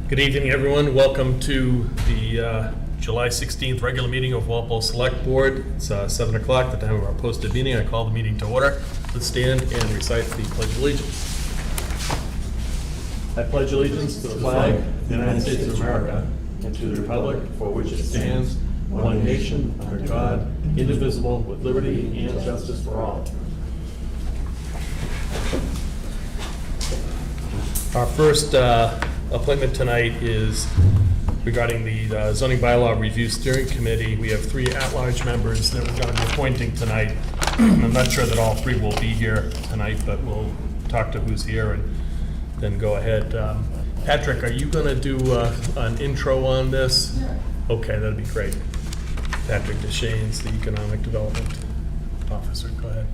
Good evening, everyone. Welcome to the July 16th regular meeting of Walpole Select Board. It's 7 o'clock, the time of our posted meeting. I call the meeting to order. Let's stand and recite the Pledge of Allegiance. I pledge allegiance to the flag of the United States of America and to the republic for which it stands, one nation, under God, indivisible, with liberty and justice for all. Our first appointment tonight is regarding the zoning bylaw review steering committee. We have 3 at-large members that we're going to be appointing tonight. I'm not sure that all 3 will be here tonight, but we'll talk to who's here and then go ahead. Patrick, are you going to do an intro on this? Yeah. Okay, that'd be great. Patrick Deschaines, the Economic Development Officer. Go ahead.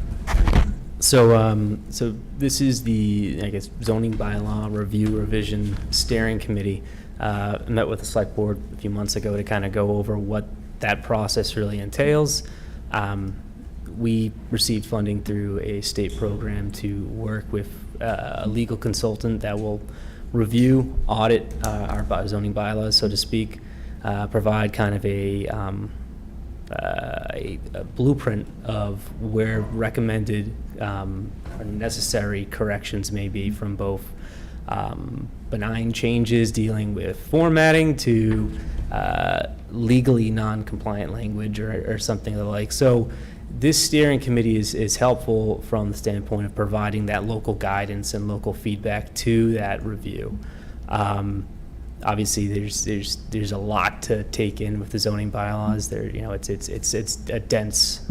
So this is the, I guess, zoning bylaw review revision steering committee. I met with the select board a few months ago to kind of go over what that process really entails. We received funding through a state program to work with a legal consultant that will review, audit our zoning bylaws, so to speak, provide kind of a blueprint of where recommended or necessary corrections may be, from both benign changes dealing with formatting to legally non-compliant language or something of the like. So this steering committee is helpful from the standpoint of providing that local guidance and local feedback to that review. Obviously, there's a lot to take in with the zoning bylaws. There, it's a dense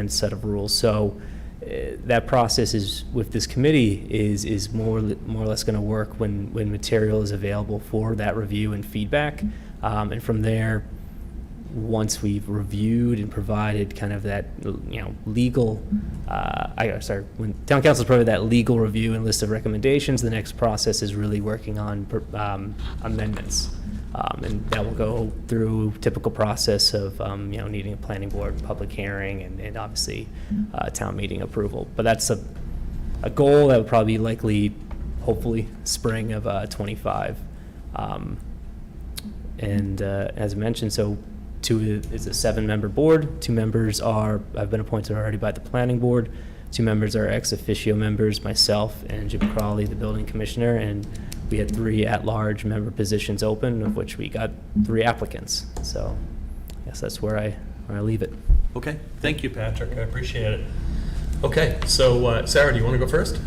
set of rules. So that process is with this committee is more or less going to work when material is available for that review and feedback, and from there, once we've reviewed and provided kind of that legal, when town council's provided that legal review and list of recommendations, the next process is really working on amendments, and that will go through typical process of needing a planning board public hearing and obviously town meeting approval. But that's a goal that would probably be likely, hopefully, spring of 25. And as I mentioned, it's a 7-member board. 2 members have been appointed already by the planning board. 2 members are ex officio members, myself and Jim Crawley, the building commissioner, and we had 3 at-large member positions open, of which we got 3 applicants. So I guess that's where I leave it. Okay, thank you, Patrick. I appreciate it. Okay, so Sarah, do you want to go first? Sure.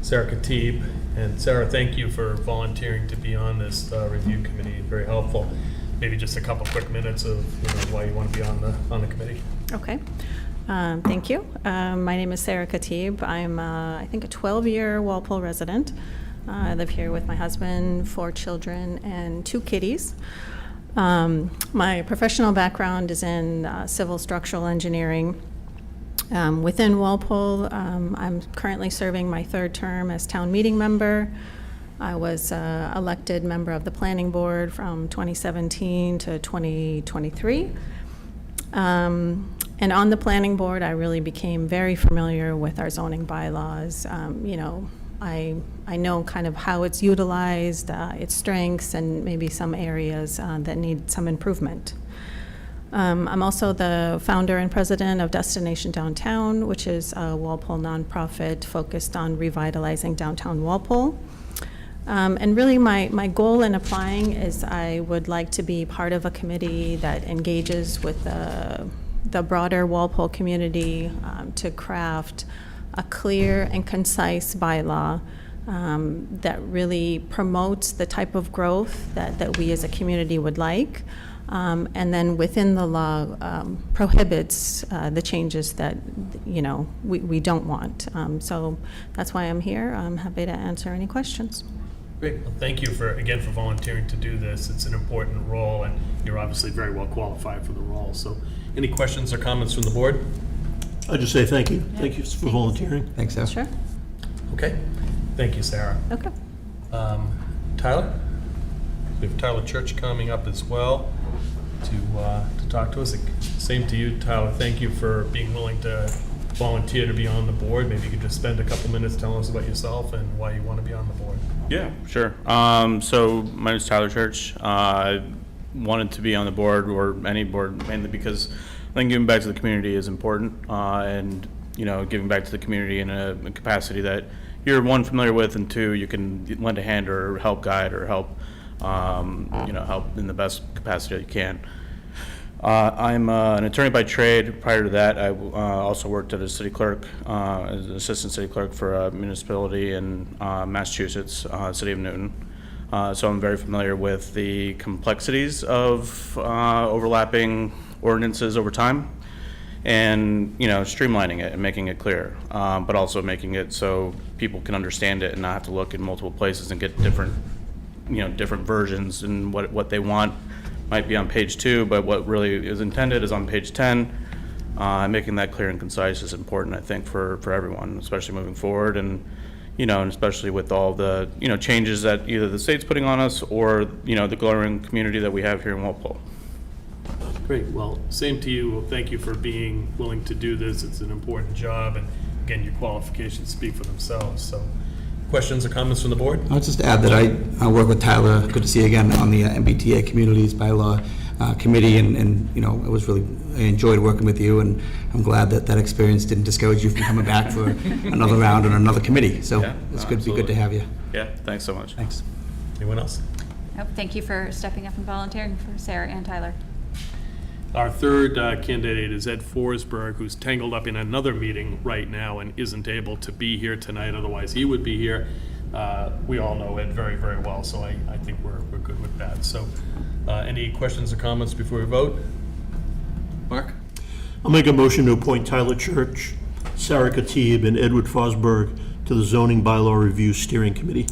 Sarah Khatib. And Sarah, thank you for volunteering to be on this review committee. Very helpful. Maybe just a couple quick minutes of why you want to be on the committee. Okay. Thank you. My name is Sarah Khatib. I'm, I think, a 12-year Walpole resident. I live here with my husband, 4 children, and 2 kitties. My professional background is in civil structural engineering. Within Walpole, I'm currently serving my 3rd term as town meeting member. I was elected member of the planning board from 2017 to 2023. And on the planning board, I really became very familiar with our zoning bylaws. I know kind of how it's utilized, its strengths, and maybe some areas that need some improvement. I'm also the founder and president of Destination Downtown, which is a Walpole nonprofit focused on revitalizing downtown Walpole. And really my goal in applying is I would like to be part of a committee that engages with the broader Walpole community to craft a clear and concise bylaw that really promotes the type of growth that we as a community would like, and then within the law prohibits the changes that we don't want. So that's why I'm here. I'm happy to answer any questions. Great. Well, thank you for volunteering to do this. It's an important role, and you're obviously very well qualified for the role. So any questions or comments from the board? I'll just say thank you. Yeah. Thank you for volunteering. Thanks, Sarah. Sure. Okay. Thank you, Sarah. Okay. Tyler? We have Tyler Church coming up as well to talk to us. Same to you, Tyler. Thank you for being willing to volunteer to be on the board. Maybe you could just spend a couple minutes telling us about yourself and why you want to be on the board. Yeah, sure. So my name is Tyler Church. I wanted to be on the board, or any board, mainly because I think giving back to the community is important, and giving back to the community in a capacity that you're, one, familiar with, and two, you can lend a hand or help guide or help help in the best capacity that you can. I'm an attorney by trade. Prior to that, I also worked as a city clerk, as an assistant city clerk for a municipality in Massachusetts, city of Newton. So I'm very familiar with the complexities of overlapping ordinances over time, and streamlining it and making it clear, but also making it so people can understand it and not have to look in multiple places and get different versions, and what they want might be on page 2, but what really is intended is on page 10. Making that clear and concise is important, I think, for everyone, especially moving forward, and and especially with all the changes that either the state's putting on us or the growing community that we have here in Walpole. Great. Well, same to you. Thank you for being willing to do this. It's an important job, and again, your qualifications speak for themselves. So, questions or comments from the board? I'll just add that I work with Tyler, good to see you again, on the MBTA Communities Bylaw Committee, and I enjoyed working with you, and I'm glad that experience didn't discourage you from coming back for another round on another committee. So Yeah, it's no, good to be good to have you. Yeah, thanks so much. Thanks. Anyone else? Nope, thank you for stepping up and volunteering for Sarah and Tyler. Our third candidate is Ed Forsberg, who's tangled up in another meeting right now and isn't able to be here tonight. Otherwise, he would be here. We all know Ed very, very well, so I think we're good with that. So, any questions or comments before we vote? Mark? I'll make a motion to appoint Tyler Church, Sarah Katib, and Edward Fosberg to the Zoning Bylaw Review Steering Committee.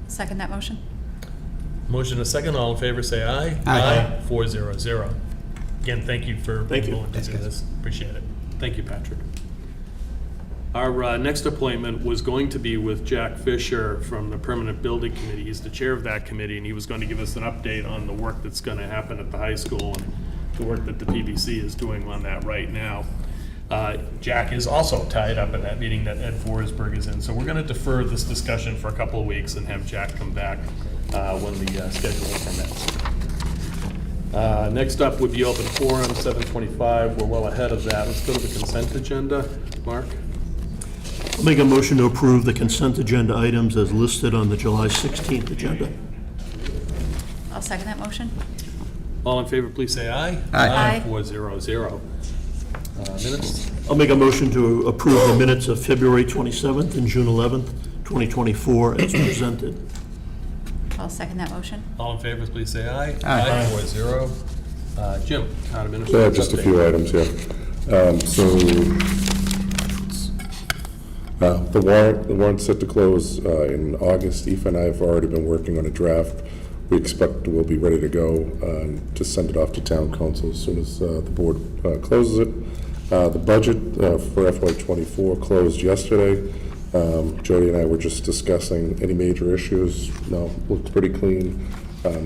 Second that motion? Motion a second. All in favor, say aye. Aye. 4-0-0. Again, thank you for being you. willing to do this. Appreciate it. Thank you, Patrick. Our next appointment was going to be with Jack Fisher from the Permanent Building Committee. He's the chair of that committee, and he was going to give us an update on the work that's going to happen at the high school and the work that the PBC is doing on that right now. Jack is also tied up in that meeting that Ed Forsberg is in, so we're going to defer this discussion for a couple of weeks and have Jack come back when the schedule permits. Next up would be open forum, 7:25. We're well ahead of that. Let's go to the consent agenda. Mark? I'll make a motion to approve the consent agenda items as listed on the July 16th agenda. I'll second that motion. All in favor, please say aye. Aye. 4-0-0. Minutes? I'll make a motion to approve the minutes of February 27th and June 11th, 2024 as presented. I'll second that motion. All in favor, please say aye. Aye. 4-0. Jim, town Yeah, administrator. just a update. few items here. The warrant's set to close in August. Aoife and I have already been working on a draft. We expect we'll be ready to go to send it off to town council as soon as the board closes it. The budget for FY24 closed yesterday. Jody and I were just discussing any major issues. No, looks pretty clean.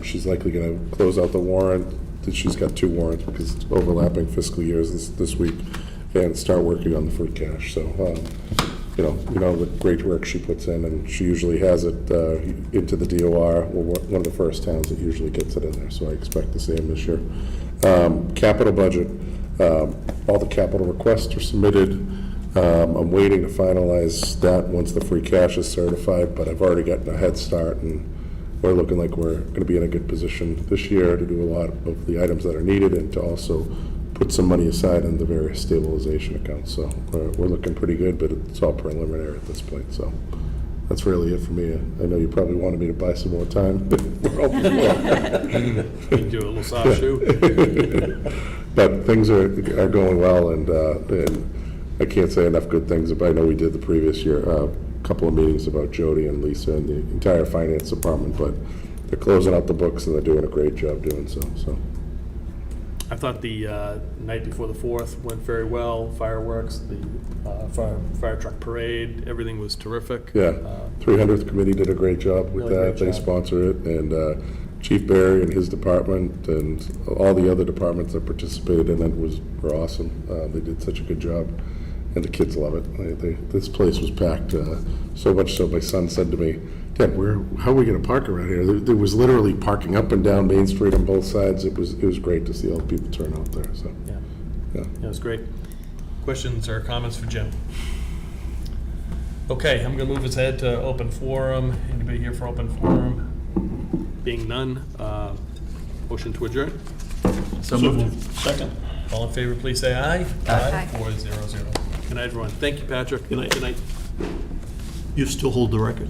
She's likely going to close out the warrant. She's got 2 warrants because it's overlapping fiscal years this week, and start working on the free cash. So, the great work she puts in, and she usually has it into the DOR. We're one of the first towns that usually gets it in there, so I expect the same this year. Capital budget. All the capital requests are submitted. I'm waiting to finalize that once the free cash is certified, but I've already gotten a head start, and we're looking like we're going to be in a good position this year to do a lot of the items that are needed, and to also put some money aside in the various stabilization accounts. So we're looking pretty good, but it's all preliminary at this point. So that's really it for me. I know you probably wanted me to buy some more time. We're open for Do a little soft shoe. But things are going well, and I can't say enough good things about. I know we did the previous year a couple of meetings about Jody and Lisa and the entire finance department, but they're closing out the books and they're doing a great job doing so. I thought the night before the 4th went very well. Fireworks, the fire truck parade, everything was terrific. Yeah, 300th committee did a great job with Really that. great They job. sponsor it, and Chief Barry and his department and all the other departments that participated in it were awesome. They did such a good job. and the kids love it. This place was packed, so much so my son said to me, Dad, how are we gonna park around here? There was literally parking up and down Main Street on both sides. It was great to see all the people turn out there, so, Yeah, yeah. that was great. Questions or comments for Jim? Okay, I'm gonna move us ahead to open forum. Anybody here for open forum? Being none, motion to adjourn? So moved. Second. All in favor, please say aye. Aye. 4-0-0. Good night, everyone. Thank you, Patrick. Good night. You still hold the record?